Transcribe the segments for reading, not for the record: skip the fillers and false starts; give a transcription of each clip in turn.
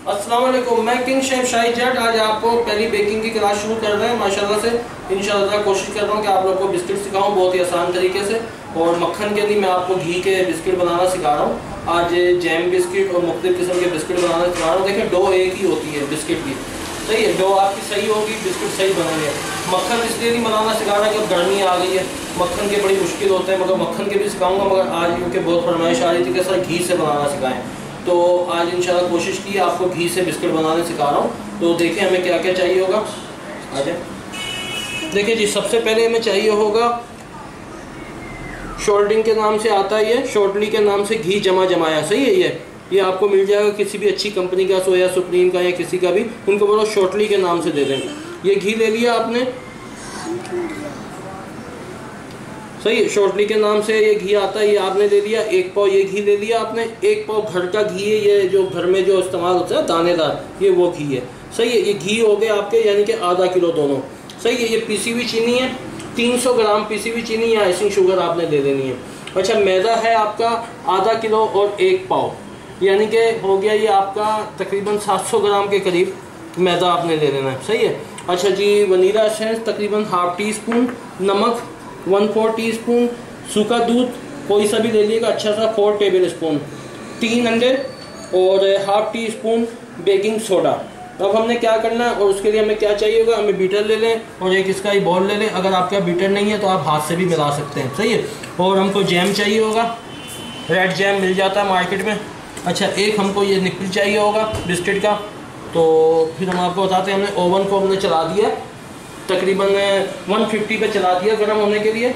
अस्सलाम वालेकुम, मैं किंग शेफ शाही जट। आज आपको पहली बेकिंग की क्लास शुरू कर रहे हैं। माशाल्लाह से इंशाल्लाह कोशिश कर रहा हूँ कि आप लोग को बिस्किट सिखाऊं बहुत ही आसान तरीके से। और मक्खन के लिए मैं आपको घी के बिस्किट बनाना सिखा रहा हूँ। आज जैम बिस्किट और मुख्तलिफ किस्म के बिस्किट बनाना सिखा रहा हूँ। देखिए डो एक ही होती है बिस्किट की, सही है। डो आपकी सही होगी, बिस्किट सही बनेंगे। मक्खन इसलिए नहीं बनाना सिखा रहा कि अब गर्मी आ गई है, मक्खन के बड़ी मुश्किल होते हैं, मगर मक्खन के भी सिखाऊंगा। मगर आज क्योंकि बहुत फरमाइश आ रही थी कि सर घी से बनाना सिखाएं, तो आज इंशाल्लाह कोशिश की आपको घी से बिस्किट बनाने सिखा रहा हूँ। तो देखिए हमें क्या क्या चाहिए होगा। आ जाए, देखिए जी, सबसे पहले हमें चाहिए होगा, शॉर्टिंग के नाम से आता है ये, शॉर्टली के नाम से घी जमा जमाया, सही है। ये आपको मिल जाएगा किसी भी अच्छी कंपनी का, सोया सुप्रीम का या किसी का भी, उनको बोलो शॉर्टली के नाम से दे दें। ये घी ले लिया आपने, सही है, शॉर्टली के नाम से ये घी आता है, ये आपने ले लिया। एक पाव ये घी ले लिया आपने। एक पाव घर का घी है, ये जो घर में जो इस्तेमाल होता है दानेदार, ये वो घी है, सही है। ये घी हो गए आपके, यानी कि आधा किलो दोनों, सही है। ये पीसी हुई चीनी है, 300 ग्राम पीसी हुई चीनी या आइसिंग शुगर आपने दे देनी है। अच्छा, मैदा है आपका आधा किलो और एक पाव, यानी कि हो गया ये आपका तकरीबन 700 ग्राम के करीब मैदा आपने ले लेना है, सही है। अच्छा जी, वनीला एसेंस तकरीबन ½ टी स्पून, नमक 1/4 टीस्पून, सूखा दूध कोई सा भी ले लीजिएगा अच्छा सा 4 टेबल स्पून, 3 अंडे और ½ टी स्पून बेकिंग सोडा। अब हमने क्या करना है और उसके लिए हमें क्या चाहिए होगा, हमें बीटर ले लें और एक इसका ही बॉल ले लें। अगर आपके पास बीटर नहीं है तो आप हाथ से भी मिला सकते हैं, सही है। और हमको जैम चाहिए होगा, रेड जैम मिल जाता है मार्केट में। अच्छा, एक हमको ये निकल चाहिए होगा बिस्किट का। तो फिर हम आपको बताते हैं, हमने ओवन को हमने चला दिया, तकरीबन 150 पे चला दिया गर्म होने के लिए।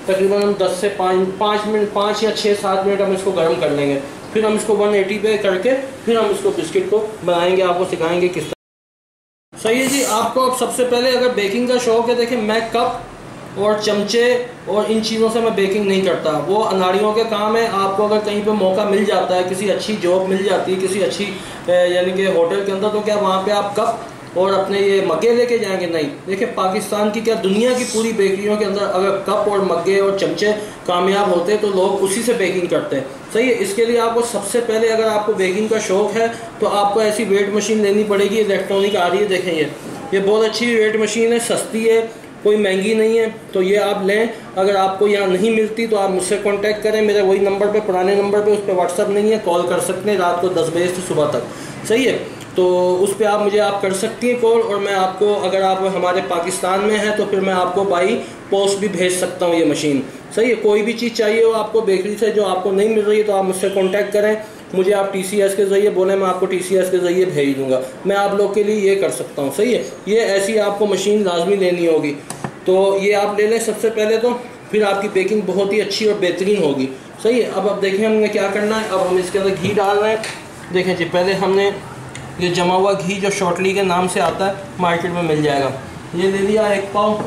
तकरीबन हम 10 से 5 मिनट, 5 या 6-7 मिनट हम इसको गर्म कर लेंगे। फिर हम इसको 180 पे करके फिर हम इसको बिस्किट को बनाएंगे, आपको सिखाएंगे किस तरह, सही है जी। आपको अब सबसे पहले अगर बेकिंग का शौक है, देखिए मैं कप और चमचे और इन चीज़ों से मैं बेकिंग नहीं करता, वो अनाड़ियों के काम है। आपको अगर कहीं पे मौका मिल जाता है, किसी अच्छी जॉब मिल जाती है किसी अच्छी यानी कि होटल के अंदर, तो क्या वहाँ पे आप कप और अपने ये मग्गे लेके जाएंगे? नहीं। देखिए पाकिस्तान की क्या, दुनिया की पूरी बेकरियों के अंदर अगर कप और मग्गे और चमचे कामयाब होते हैं तो लोग उसी से बेकिंग करते हैं, सही है। इसके लिए आपको सबसे पहले, अगर आपको बेकिंग का शौक़ है तो आपको ऐसी वेट मशीन लेनी पड़ेगी। इलेक्ट्रॉनिक आ रही है, देखें ये बहुत अच्छी वेट मशीन है, सस्ती है, कोई महंगी नहीं है, तो ये आप लें। अगर आपको यहाँ नहीं मिलती तो आप मुझसे कांटेक्ट करें, मेरे वही नंबर पे, पुराने नंबर पे, उस पर व्हाट्सअप नहीं है, कॉल कर सकते हैं रात को 10 बजे से सुबह तक, सही है। तो उस पर आप कर सकती हैं कॉल, और मैं आपको, अगर आप हमारे पाकिस्तान में हैं तो फिर मैं आपको बाई पोस्ट भी भेज सकता हूँ ये मशीन, सही है। कोई भी चीज़ चाहिए हो आपको बेकरी से जो आपको नहीं मिल रही है तो आप मुझसे कांटेक्ट करें, मुझे आप TCS के ज़रिए बोलें, मैं आपको TCS के ज़रिए भेज दूँगा। मैं आप लोग के लिए ये कर सकता हूँ, सही है। ये ऐसी आपको मशीन लाजमी लेनी होगी, तो ये आप ले लें सबसे पहले, तो फिर आपकी बेकिंग बहुत ही अच्छी और बेहतरीन होगी, सही है। अब देखिए हमने क्या करना है, अब हम इसके अंदर घी डाल रहे हैं। देखें जी, पहले हमने ये जमा हुआ घी जो शॉर्टली के नाम से आता है, मार्केट में मिल जाएगा, ये ले लिया 1 पाव।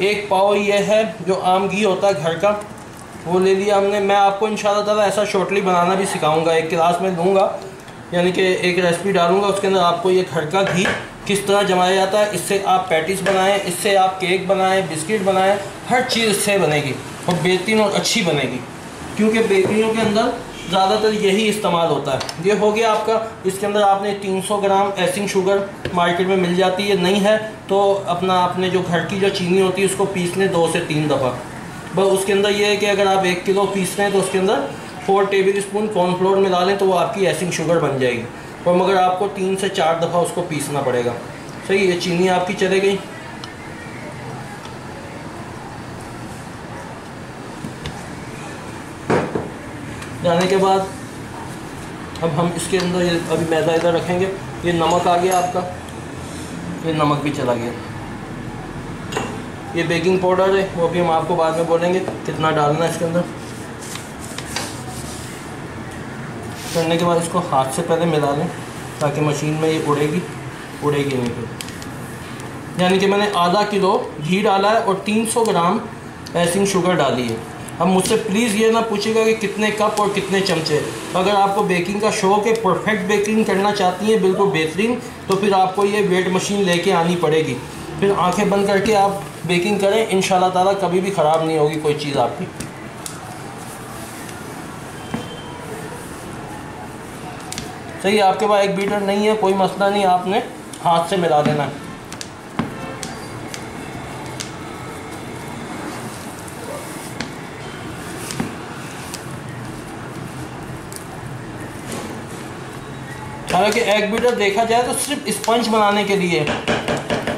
1 पाव ये है जो आम घी होता है घर का, वो ले लिया हमने। मैं आपको इंशाल्लाह ताला ऐसा शॉर्टली बनाना भी सिखाऊंगा, एक क्लास में दूंगा, यानी कि एक रेसिपी डालूंगा, उसके अंदर आपको ये घर का घी किस तरह जमाया जाता है, इससे आप पैटीज बनाएं, इससे आप केक बनाएं, बिस्किट बनाएं, हर चीज़ इससे बनेगी और बेहतरीन और अच्छी बनेगी, क्योंकि बेकरियों के अंदर ज़्यादातर यही इस्तेमाल होता है। ये हो गया आपका। इसके अंदर आपने 300 ग्राम आइसिंग शुगर मार्केट में मिल जाती है, नहीं है तो अपने जो घर की जो चीनी होती है उसको पीस लें 2 से 3 दफ़ा। बस उसके अंदर ये है कि अगर आप 1 किलो पीस रहे हैं तो उसके अंदर 4 टेबल स्पून कॉर्नफ्लोर मिला लें तो वो आपकी आइसिंग शुगर बन जाएगी। और मगर आपको 3 से 4 दफ़ा उसको पीसना पड़ेगा, सही। ये चीनी आपकी चले गई। जाने के बाद अब हम इसके अंदर ये अभी मैदा इधर रखेंगे। ये नमक आ गया आपका, ये नमक भी चला गया। ये बेकिंग पाउडर है, वो भी हम आपको बाद में बोलेंगे कितना डालना है इसके अंदर। करने के बाद इसको हाथ से पहले मिला लें ताकि मशीन में ये उड़ेगी नहीं फिर। यानी कि मैंने आधा किलो घी डाला है और 300 ग्राम आइसिंग शुगर डाली है। अब मुझसे प्लीज़ ये ना पूछिएगा कि कितने कप और कितने चमचे। अगर आपको बेकिंग का शौक़ है, परफेक्ट बेकिंग करना चाहती हैं बिल्कुल बेहतरीन, तो फिर आपको ये वेट मशीन लेके आनी पड़ेगी। फिर आंखें बंद करके आप बेकिंग करें, इंशाल्लाह ताला कभी भी ख़राब नहीं होगी कोई चीज़ आपकी। सही है, आपके पास एग बीटर नहीं है कोई मसला नहीं, आपने हाथ से मिला देना है। हालांकि एग बीटर देखा जाए तो सिर्फ स्पंज बनाने के लिए,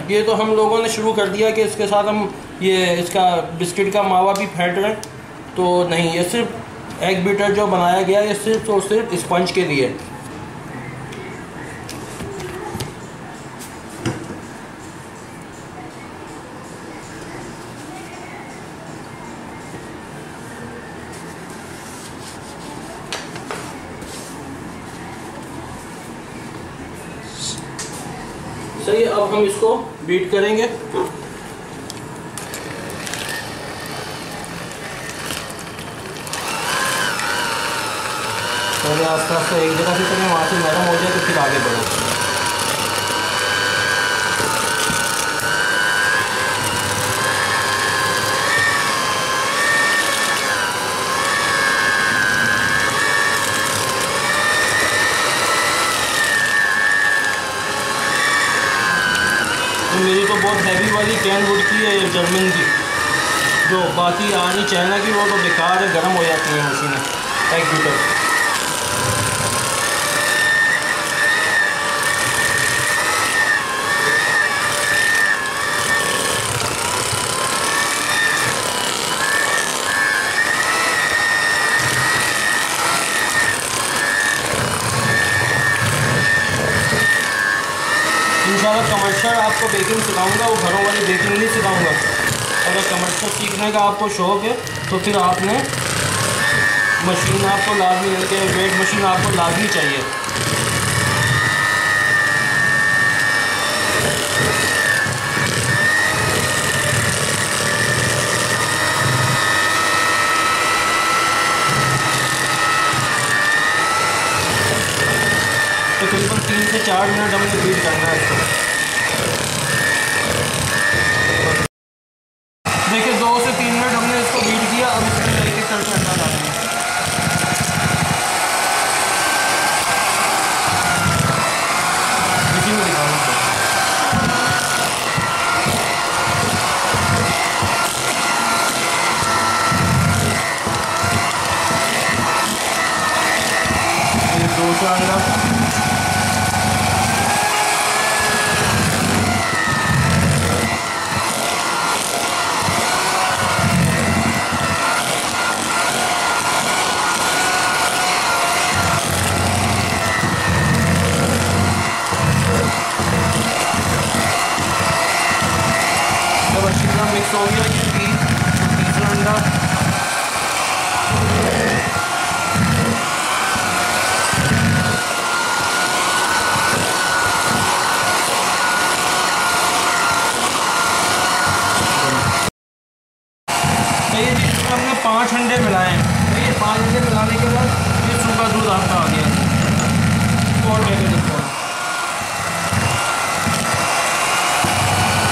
ये तो हम लोगों ने शुरू कर दिया कि इसके साथ हम ये इसका बिस्किट का मावा भी फेंट रहे हैं, तो नहीं, ये सिर्फ एग बीटर जो बनाया गया ये सिर्फ और सिर्फ स्पंज के लिए। सही है, अब हम इसको बीट करेंगे। पहले आस्ते आस्ते एक जगह से करें, वहाँ से नरम हो जाए तो फिर आगे बढ़ो। मेरी तो बहुत हैवी वाली कैन वुड की है, जर्मन की, जो बाकी आ रही चाइना की वो तो बेकार है, गर्म हो जाती है मशीनें एग बीटर। इंशाल्लाह कमर्शियल आपको बेकिंग सिखाऊंगा, वो घरों वाली बेकिंग नहीं सिखाऊंगा। अगर कमर्शियल सीखने का आपको शौक़ है तो फिर आपने मशीन आपको लाजमी, वेट मशीन आपको लाजमी चाहिए। तकरीबन 3 से 4 मिनट हमने बीट करना है इसको। देखिए 2 से 3 मिनट हमने इसको बीट किया, अब इसमें एक एक करके अंडा डालेंगे। इसी में दिखाऊंगा। ये 2 अंडा, मिक्स हो गया, ये तीसरा अंडा। तो ये जिसमें हमने 5 अंडे मिलाए हैं, तो ये 5 अंडे मिलाने के बाद ये सूखा दूध आपका आ गया। और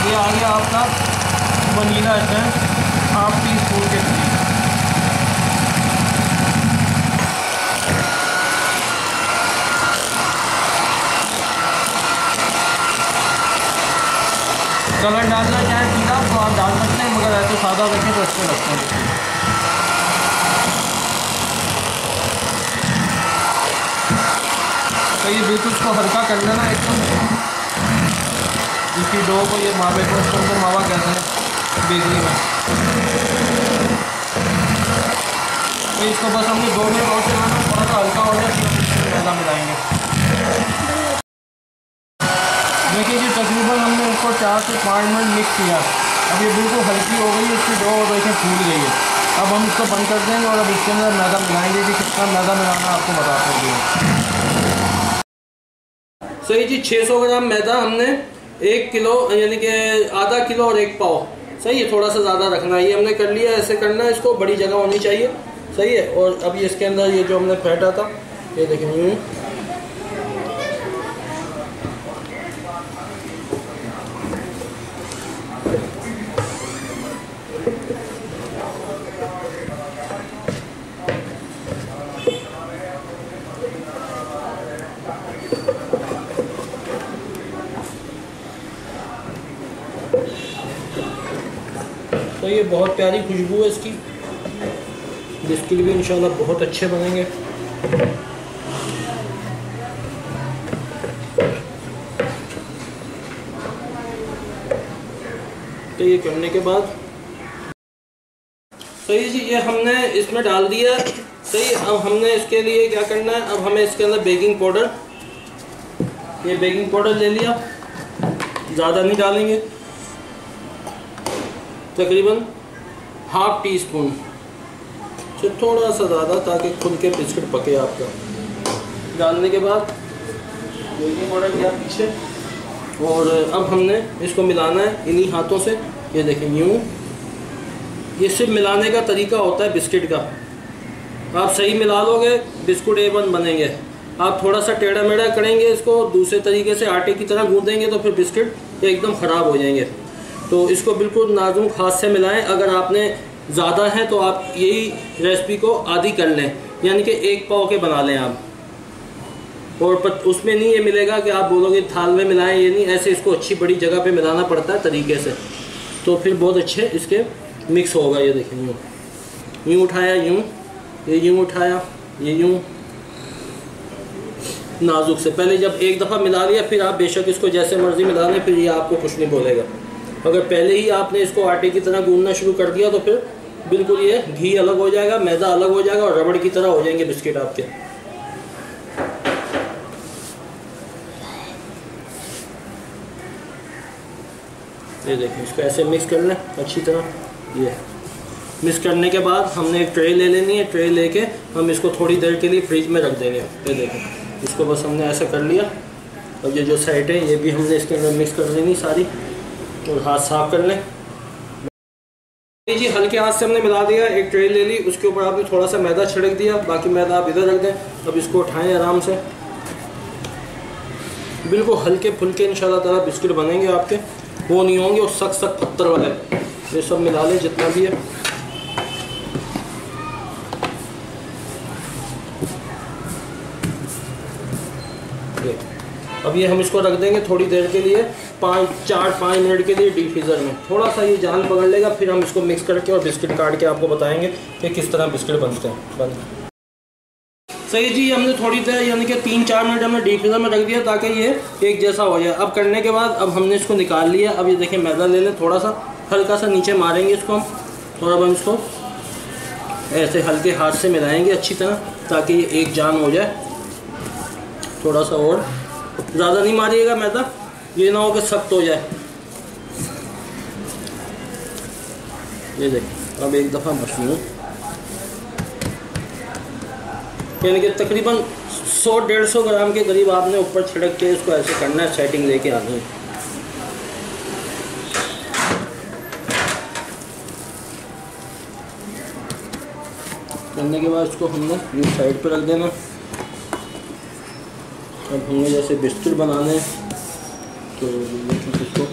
ये आ गया आपका वनीला एसेंस ½ टीस्पून के करीब। कलर डालना चाहे पीला तो आप डाल सकते हैं, मगर ऐसे सादा रखें तो अच्छे लगते हैं। तो ये बिल्कुल इसको हल्का कर लेना एकदम, इसकी डो को, ये मावे को इसके अंदर मावा कहते हैं बेकरी में। तो इसको बस हमने 2 मिनट और चलाना, थोड़ा सा हल्का हो जाए फिर मैदा मिलाएंगे। देखिए जी तकरीबन हमने इसको 4 से 5 मिनट मिक्स किया, अब ये बिल्कुल हल्की हो गई है, इसकी डो देखें फूल गई है। अब हम इसको बंद कर देंगे और अब इसके अंदर मैदा मिलाएंगे कि कितना मैदा मिलाना आपको बताते हैं। सही जी, 600 ग्राम मैदा हमने 1 किलो यानी कि आधा किलो और 1 पाव, सही है, थोड़ा सा ज़्यादा रखना है। ये हमने कर लिया, ऐसे करना है इसको, बड़ी जगह होनी चाहिए, सही है। और अब ये इसके अंदर ये जो हमने फेंटा था, ये देखें, तो ये बहुत प्यारी खुशबू है इसकी। बिस्किट भी इंशाल्लाह बहुत अच्छे बनेंगे। तो ये करने के बाद सही जी, ये हमने इसमें डाल दिया सही। अब हमने इसके लिए क्या करना है, अब हमें इसके अंदर बेकिंग पाउडर, ये बेकिंग पाउडर ले लिया, ज़्यादा नहीं डालेंगे, तकरीबन ½ टीस्पून से थोड़ा सा ज़्यादा, ताकि खुल के बिस्किट पके आपका। डालने के बाद बेकिंग पाउडर किया पीछे, और अब हमने इसको मिलाना है इन्हीं हाथों से। ये देखें यूँ, ये सिर्फ मिलाने का तरीका होता है बिस्किट का। आप सही मिला लोगे बिस्कुट A1 बनेंगे। आप थोड़ा सा टेढ़ा मेढ़ा करेंगे इसको, दूसरे तरीके से आटे की तरह गूंदेंगे तो फिर बिस्किट एकदम ख़राब हो जाएंगे। तो इसको बिल्कुल नाजुक हाथ से मिलाएं। अगर आपने ज़्यादा है तो आप यही रेसिपी को आधी कर लें, यानी कि 1 पाव के बना लें आप। और उसमें नहीं ये मिलेगा कि आप बोलोगे थाल में मिलाएं, ये नहीं, ऐसे इसको अच्छी बड़ी जगह पे मिलाना पड़ता है तरीके से, तो फिर बहुत अच्छे इसके मिक्स होगा। ये देखें यूँ उठाया, ये यूँ उठाया, ये यूँ नाजुक से। पहले जब एक दफ़ा मिला लिया फिर आप बेशक इसको जैसे मर्ज़ी मिला लें, फिर ये आपको कुछ नहीं बोलेगा। अगर पहले ही आपने इसको आटे की तरह गूंदना शुरू कर दिया तो फिर बिल्कुल ये घी अलग हो जाएगा, मैदा अलग हो जाएगा और रबड़ की तरह हो जाएंगे बिस्किट आपके। ये देखिए, इसको ऐसे मिक्स कर लें अच्छी तरह। ये मिक्स करने के बाद हमने एक ट्रे ले लेनी है। ट्रे लेके हम इसको थोड़ी देर के लिए फ्रिज में रख देंगे। ये देखें, इसको बस हमने ऐसा कर लिया। अब ये जो साइड है ये भी हमने इसके अंदर मिक्स कर लेनी सारी, और हाथ साफ कर लें जी। हल्के हाथ से हमने मिला दिया। एक ट्रे ले ली, उसके ऊपर आपने थोड़ा सा मैदा छिड़क दिया, बाकी मैदा आप इधर रख दें। अब इसको उठाएं आराम से, बिल्कुल हल्के फुल्के इंशाल्लाह ताला बिस्किट बनेंगे आपके, वो नहीं होंगे और सख्त सख्त पत्थर वाले। ये सब मिला लें जितना भी है। अब ये हम इसको रख देंगे थोड़ी देर के लिए, 4-5 मिनट के लिए डीप फ्रीज़र में। थोड़ा सा ये जान पकड़ लेगा, फिर हम इसको मिक्स करके और बिस्किट काट के आपको बताएंगे कि किस तरह बिस्किट बनते हैं। सही जी, हमने थोड़ी देर यानी कि 3-4 मिनट हमने डीप फ्रीज़र में रख दिया ताकि ये एक जैसा हो जाए। अब करने के बाद अब हमने इसको निकाल लिया। अब ये देखिए मैदा ले लें, थोड़ा सा हल्का सा नीचे मारेंगे इसको हम, और अब हम इसको ऐसे हल्के हाथ से मिलाएंगे अच्छी तरह ताकि ये एक जान हो जाए। थोड़ा सा और, ज़्यादा नहीं मारिएगा मैदा, ये ना हो कि सख्त हो जाए। ये देखिए, अब एक दफ़ा मशरूम यानी कि तकरीबन 100-150 ग्राम के करीब आपने ऊपर छिड़क के इसको ऐसे करना है, सेटिंग लेके आनी है। करने के बाद इसको हमने यूँ साइड पे रख देना। अब हमने जैसे बिस्किट बनाने हैं तो इसको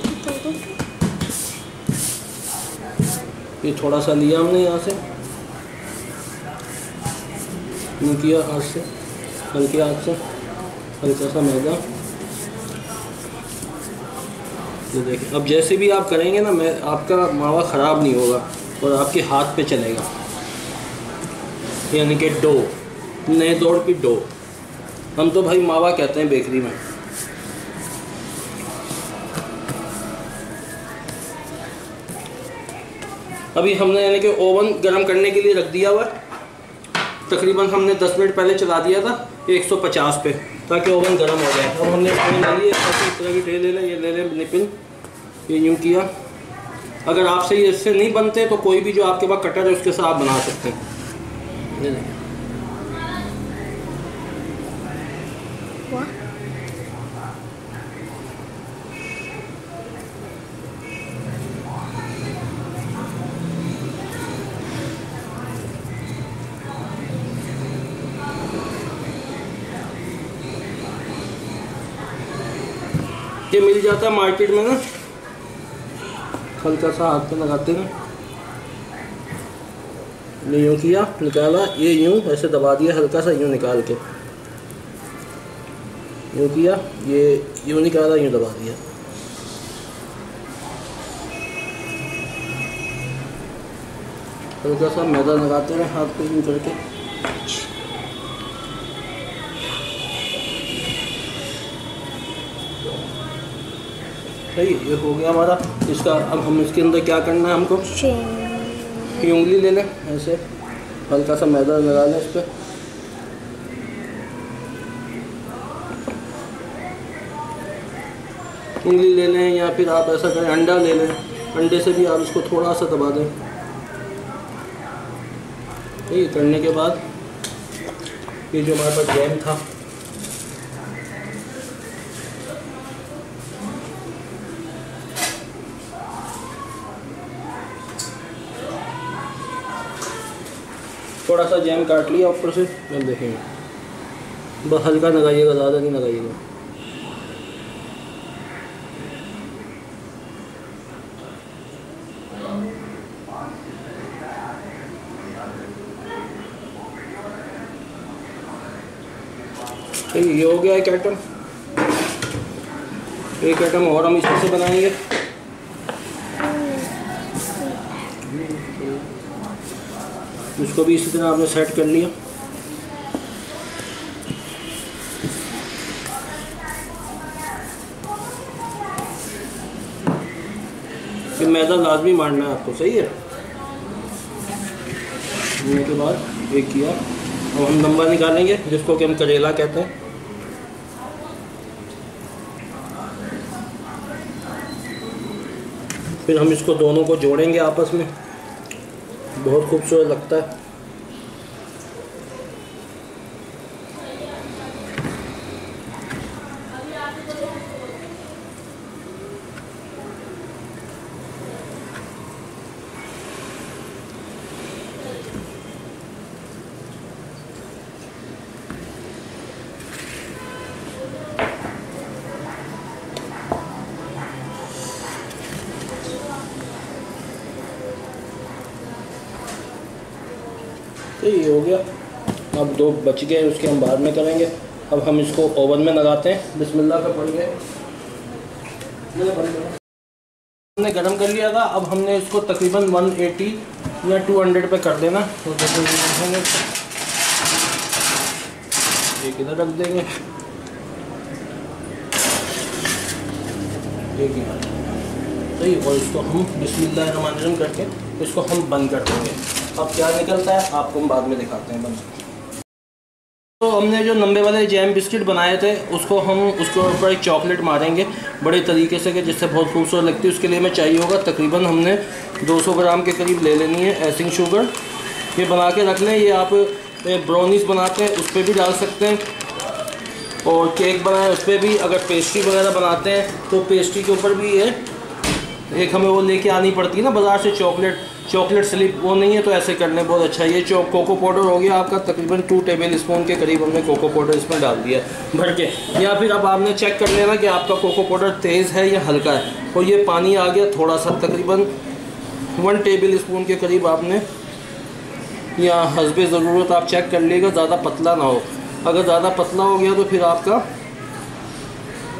ये थोड़ा सा लिया हमने यहाँ से, यूँ किया हाथ से, हल्के हाथ से हल्का सा मैदा। ये देखिए, अब जैसे भी आप करेंगे ना, आपका मावा ख़राब नहीं होगा और आपके हाथ पे चलेगा, यानी कि डो, नए दौर की डो। हम तो भाई मावा कहते हैं बेकरी में। अभी हमने यानी कि ओवन गर्म करने के लिए रख दिया हुआ। तकरीबन हमने 10 मिनट पहले चला दिया था 150 पे, ताकि ओवन गर्म हो जाए। अब हमने ट्रे ले ली, ऐसे इस तरह की ट्रे ले लें, ये ले लें निपिन, ये यूँ किया। अगर आपसे ये इससे नहीं बनते तो कोई भी जो आपके पास कटर है उसके साथ आप बना सकते हैं। ये देखें, ये मिल जाता है मार्केट में ना, हल्का सा हाथ पे लगाते हैं, यूँ किया, निकाला, ये यूँ ऐसे दबा दिया, हल्का सा यूँ निकाल के, यूँ किया, ये यूँ निकाला, यूँ दबा दिया। हल्का सा मैदा लगाते हैं हाथ पे यूँ करके। सही, ये हो गया हमारा। इसका अब हम इसके अंदर क्या करना है, हमको ये उंगली ले लें, ऐसे हल्का सा मैदा लगा लें इस पर। उंगली ले लें या फिर आप ऐसा करें अंडा ले लें, अंडे से भी आप इसको थोड़ा सा दबा दें। ये करने के बाद ये जो हमारे पास जैम था थोड़ा सा जैम काट लिया ऊपर से, अब देखेंगे बस हल्का लगाइएगा, ज़्यादा नहीं लगाइएगा। ठीक, ये हो गया एक आइटम। एक आइटम और हम इसी से बनाएंगे। इसको भी इसी तरह आपने सेट कर लिया। ये मैदा लाजमी मारना है आपको, सही है। होने के बाद एक किया, अब हम नंबर निकालेंगे जिसको कि हम करेला कहते हैं। फिर हम इसको दोनों को जोड़ेंगे आपस में, बहुत खूबसूरत लगता है। तो ये हो गया। अब दो बच गए, उसके हम बाद में करेंगे। अब हम इसको ओवन में लगाते हैं। बिस्मिल्लाह का पड़ गए, हमने गरम कर लिया था। अब हमने इसको तकरीबन 180 या 200 पे कर देना। तो एक इधर रख देंगे, एक इधर, सही। और इसको हम बिस्मिल्लाहिर्रहमानिर्रहीम करके इसको हम बंद कर देंगे। अब क्या निकलता है आपको हम बाद में दिखाते हैं बंद। तो हमने जो लंबे वाले जैम बिस्किट बनाए थे उसको हम उसके ऊपर एक चॉकलेट मारेंगे बड़े तरीके से कि जिससे बहुत खूबसूरत लगती है। उसके लिए हमें चाहिए होगा तकरीबन हमने 200 ग्राम के करीब ले लेनी है आइसिंग शुगर। ये बना के रख लें। ये आप ब्राउनीज बनाते हैं उस पर भी डाल सकते हैं, और केक बनाए उस पर भी। अगर पेस्ट्री वगैरह बनाते हैं तो पेस्ट्री के ऊपर भी है। एक हमें वो लेके आनी पड़ती है ना बाज़ार से, चॉकलेट स्लिप, वो नहीं है तो ऐसे करने बहुत अच्छा है। ये कोको पाउडर हो गया आपका, तकरीबन 2 टेबल स्पून के करीब हमने कोको पाउडर इसमें डाल दिया भर के। या फिर अब आपने चेक कर लेना कि आपका कोको पाउडर तेज़ है या हल्का है। और ये पानी आ गया थोड़ा सा, तकरीबन 1 टेबल स्पून के करीब आपने, या हस्बे ज़रूरत आप चेक कर लीजिएगा, ज़्यादा पतला ना हो। अगर ज़्यादा पतला हो गया तो फिर आपका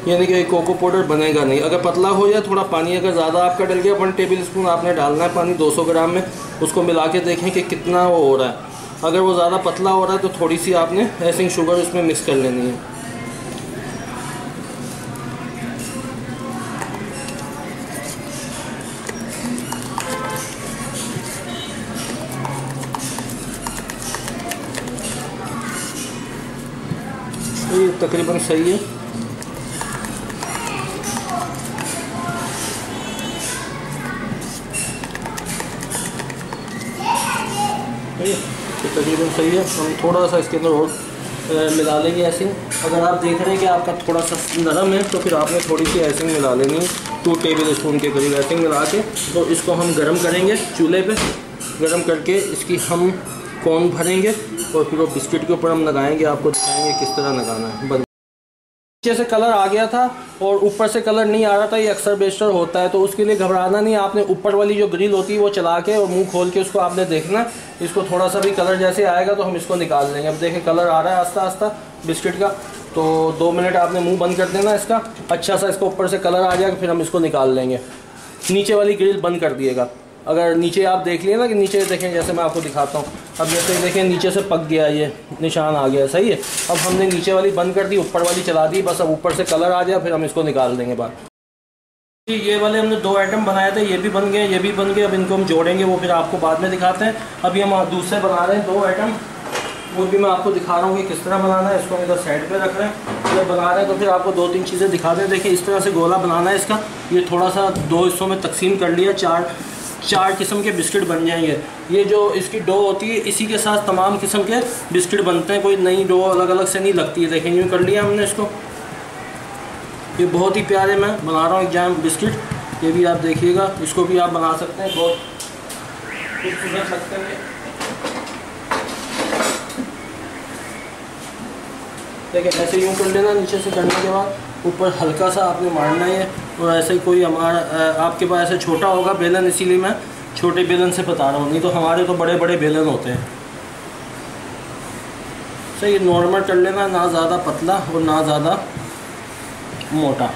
यानी कि कोको पाउडर बनेगा नहीं। अगर पतला हो जाए थोड़ा पानी अगर ज़्यादा आपका डल गया, 1 टेबल स्पून आपने डालना है पानी 200 ग्राम में। उसको मिला के देखें कि कितना वो हो रहा है। अगर वो ज़्यादा पतला हो रहा है तो थोड़ी सी आपने आइसिंग शुगर उसमें मिक्स कर लेनी है। तो ये तकरीबन सही है। तो तकरीबन सही है। हम थोड़ा सा इसके अंदर और मिला लेंगे आइसिंग। अगर आप देख रहे हैं कि आपका थोड़ा सा नरम है तो फिर आपने थोड़ी सी आइसिंग मिला लेनी है। 2 टेबल स्पून के करीब आइसिंग मिला के तो इसको हम गर्म करेंगे चूल्हे पे। गर्म करके इसकी हम कोन भरेंगे और फिर वो बिस्किट के ऊपर हम लगाएंगे। आपको दिखाएंगे किस तरह लगाना है। नीचे से कलर आ गया था और ऊपर से कलर नहीं आ रहा था, ये अक्सर बेशतर होता है, तो उसके लिए घबराना नहीं। आपने ऊपर वाली जो ग्रिल होती है वो चला के और मुंह खोल के उसको आपने देखना। इसको थोड़ा सा भी कलर जैसे आएगा तो हम इसको निकाल लेंगे। अब देखें कलर आ रहा है आस्ता आस्ता बिस्किट का, तो 2 मिनट आपने मुँह बंद कर देना इसका। अच्छा सा इसको ऊपर से कलर आ जाएगा, फिर हम इसको निकाल लेंगे। नीचे वाली ग्रिल बंद कर दिएगा। अगर नीचे आप देख लिए ना कि नीचे देखें, जैसे मैं आपको दिखाता हूँ, अब जैसे देखें नीचे से पक गया, ये निशान आ गया, सही है। अब हमने नीचे वाली बंद कर दी, ऊपर वाली चला दी, बस अब ऊपर से कलर आ गया, फिर हम इसको निकाल देंगे बाहर। जी ये वाले हमने 2 आइटम बनाए थे, ये भी बन गए, ये भी बन गए। अब इनको हम जोड़ेंगे, वो फिर आपको बाद में दिखाते हैं। अभी हम दूसरे बना रहे हैं 2 आइटम, वो भी मैं आपको दिखा रहा हूँ कि किस तरह बनाना है। इसको हम इधर साइड पे रख रहे हैं, जब बना रहे हैं तो फिर आपको 2-3 चीज़ें दिखा दें। देखिए इस तरह से गोला बनाना है इसका। ये थोड़ा सा 2 हिस्सों में तकसीम कर लिया, 4 किस्म के बिस्किट बन जाएंगे। ये जो इसकी डो होती है, इसी के साथ तमाम किस्म के बिस्किट बनते हैं, कोई नई डो अलग अलग से नहीं लगती है। देखें यूँ कर लिया हमने इसको। ये बहुत ही प्यारे मैं बना रहा हूँ एक जैम बिस्किट, ये भी आप देखिएगा, इसको भी आप बना सकते हैं, बहुत खूबसूरत लगते हैं। देखिए ऐसे यूँ कर लेना, नीचे से करने के बाद ऊपर हल्का सा आपने मारना है। और ऐसे ही कोई हमारा आपके पास ऐसे छोटा होगा बेलन, इसीलिए मैं छोटे बेलन से बता रहा हूँ, नहीं तो हमारे तो बड़े बड़े बेलन होते हैं। सही नॉर्मल कर लेना, ना ज़्यादा पतला और ना ज़्यादा मोटा,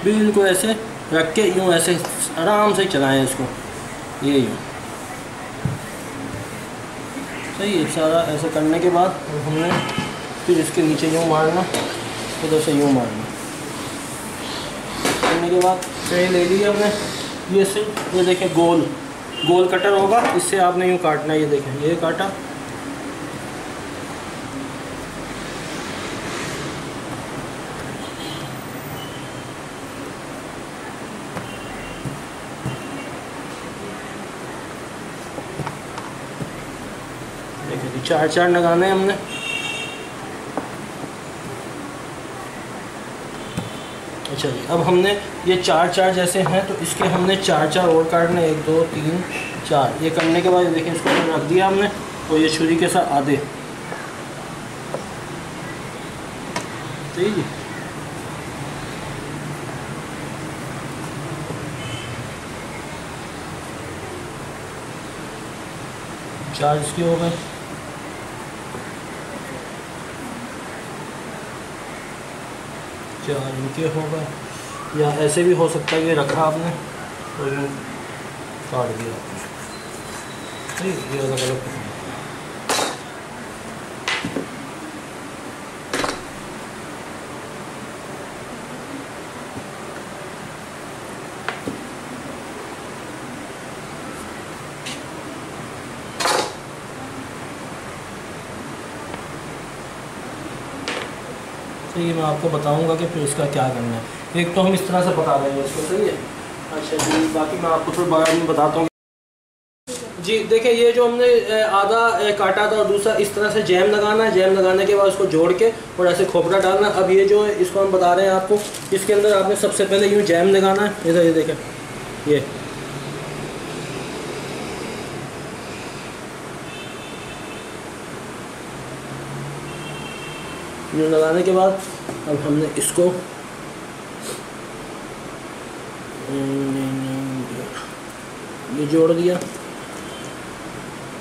बिल्कुल ऐसे रख के यूँ ऐसे आराम से चलाएं इसको, ये यूँ। सही है, सारा ऐसे करने के बाद हमने फिर इसके नीचे यूँ मारना, उधर से यूँ मारना। करने के बाद ट्रे ले ली हमने, ये से ये देखें गोल कटर होगा, इससे आपने यूँ काटना है। ये देखें ये काटा, देखिए 4 लगाने हैं हमने। अच्छा जी, अब हमने ये 4 जैसे हैं, तो इसके हमने 4 और काटने, 1 2 3 4। ये करने के बाद देखिए इसको रख दिया हमने, तो ये छुरी के साथ आधे, ठीक है। चार इसके हो गए, 4 इनके हो गए, या ऐसे भी हो सकता है, ये रखा आपने तो यूँ काट दिया, ठीक है। ये अलग अलग सही है। मैं आपको बताऊंगा कि फिर इसका क्या करना है। एक तो हम इस तरह से पका देंगे इसको, सही है। अच्छा जी, बाकी मैं आपको फिर बाद में बताता हूँ। जी देखिए ये जो हमने आधा काटा था और दूसरा इस तरह से जैम लगाना है। जैम लगाने के बाद उसको जोड़ के और ऐसे खोपरा डालना। अब ये जो है इसको हम बता रहे हैं आपको, इसके अंदर आपने सबसे पहले यूँ जैम लगाना है। इधर ये देखें, ये यूँ लगाने के बाद अब हमने इसको ये जोड़ दिया,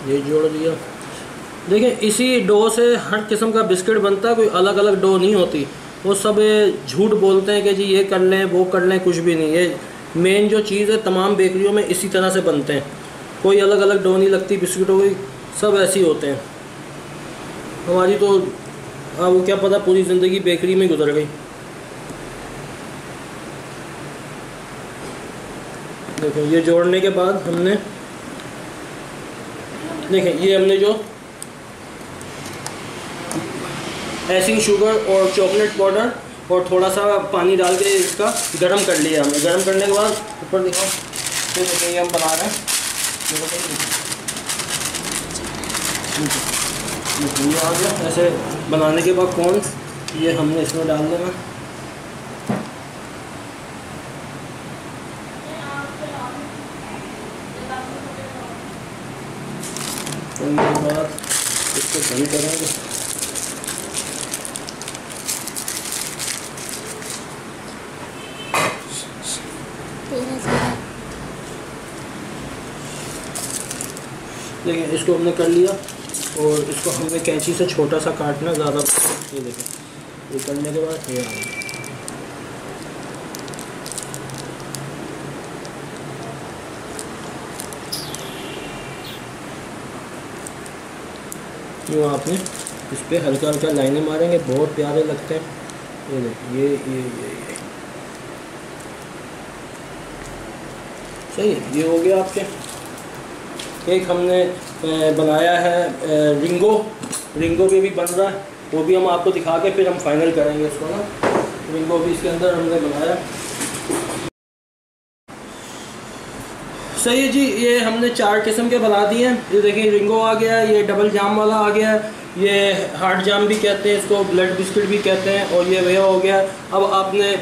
ये जोड़ दिया। देखिए इसी डो से हर किस्म का बिस्किट बनता है, कोई अलग अलग डो नहीं होती। वो सब झूठ बोलते हैं कि जी ये कर लें वो कर लें, कुछ भी नहीं। ये मेन जो चीज़ है तमाम बेकरियों में इसी तरह से बनते हैं, कोई अलग अलग डो नहीं लगती बिस्किटों की, सब ऐसे ही होते हैं। हमारी तो वो क्या पता पूरी ज़िंदगी बेकरी में गुजर गई। देखो ये जोड़ने के बाद हमने देखें ये हमने जो आइसिंग शुगर और चॉकलेट पाउडर और थोड़ा सा पानी डाल के इसका गरम कर लिया हमने। गरम करने के बाद ऊपर देखो ये देखिए ये हम बना रहे हैं। ये आ गया। ऐसे बनाने के बाद कौन ये हमने इसमें डाल देना। करने के बाद इसको बंद करेंगे। देखिए इसको हमने कर लिया और इसको हमें कैंची से छोटा सा काटना, ज़्यादा। ये देखें ये करने के बाद ये आ गया। यूँ आपने इस पर हल्का हल्का लाइनें मारेंगे, बहुत प्यारे लगते हैं। ये देखिए ये सही है, ये हो गया आपके। एक हमने बनाया है रिंगो भी बन रहा है, वो भी हम आपको दिखा के फिर हम फाइनल करेंगे इसको ना। रिंगो भी इसके अंदर हमने बनाया। सही है जी, ये हमने 4 किस्म के बना दिए हैं। ये देखिए रिंगो आ गया, ये डबल जाम वाला आ गया, ये हार्ड जाम भी कहते हैं इसको, ब्लड बिस्किट भी कहते हैं, और ये वे हो गया। अब आपने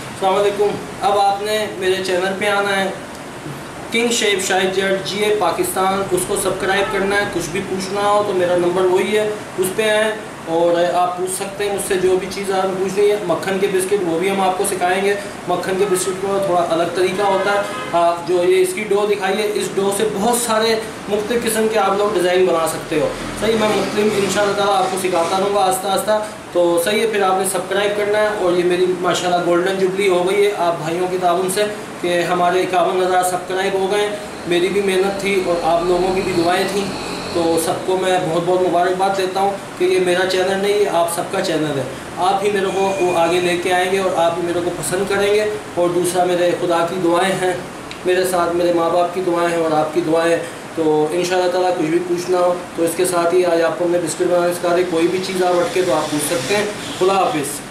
अस्सलाम वालेकुम, अब आपने मेरे चैनल पे आना है, किंग शेफ शाहिद जट GA पाकिस्तान, उसको सब्सक्राइब करना है। कुछ भी पूछना हो तो मेरा नंबर वही है, उस पर आए और आप पूछ सकते हैं मुझसे जो भी चीज़ आपने पूछनी है। मक्खन के बिस्किट वो भी हम आपको सिखाएंगे। मक्खन के बिस्किट का थोड़ा अलग तरीका होता है। आप जो ये इसकी डो दिखाई है, इस डो से बहुत सारे मुख्तलिफ किस्म के आप लोग डिज़ाइन बना सकते हो। सही, मैं मुख्तलिफ इंशाअल्लाह ताला आपको सिखाता रहूँगा आस्ता आस्ता। तो सही है, फिर आपने सब्सक्राइब करना है। और ये मेरी माशाल्लाह गोल्डन जुबली हो गई है आप भाइयों की ताउन से कि हमारे 51,000 सब्सक्राइब हो गए। मेरी भी मेहनत थी और आप लोगों की भी दुआएँ थी, तो सबको मैं बहुत बहुत मुबारकबाद देता हूँ कि ये मेरा चैनल नहीं है, आप सबका चैनल है। आप ही मेरे को वो आगे लेके आएंगे और आप ही मेरे को पसंद करेंगे। और दूसरा, मेरे खुदा की दुआएं हैं मेरे साथ, मेरे माँ बाप की दुआएं हैं और आपकी दुआएं। तो इंशाअल्लाह ताला कुछ भी पूछना हो तो इसके साथ ही आज आपको हमने बिस्किट बनाने सिखा दी। कोई भी चीज़ आप अटके तो आप पूछ सकते हैं। खुदा हाफिज़।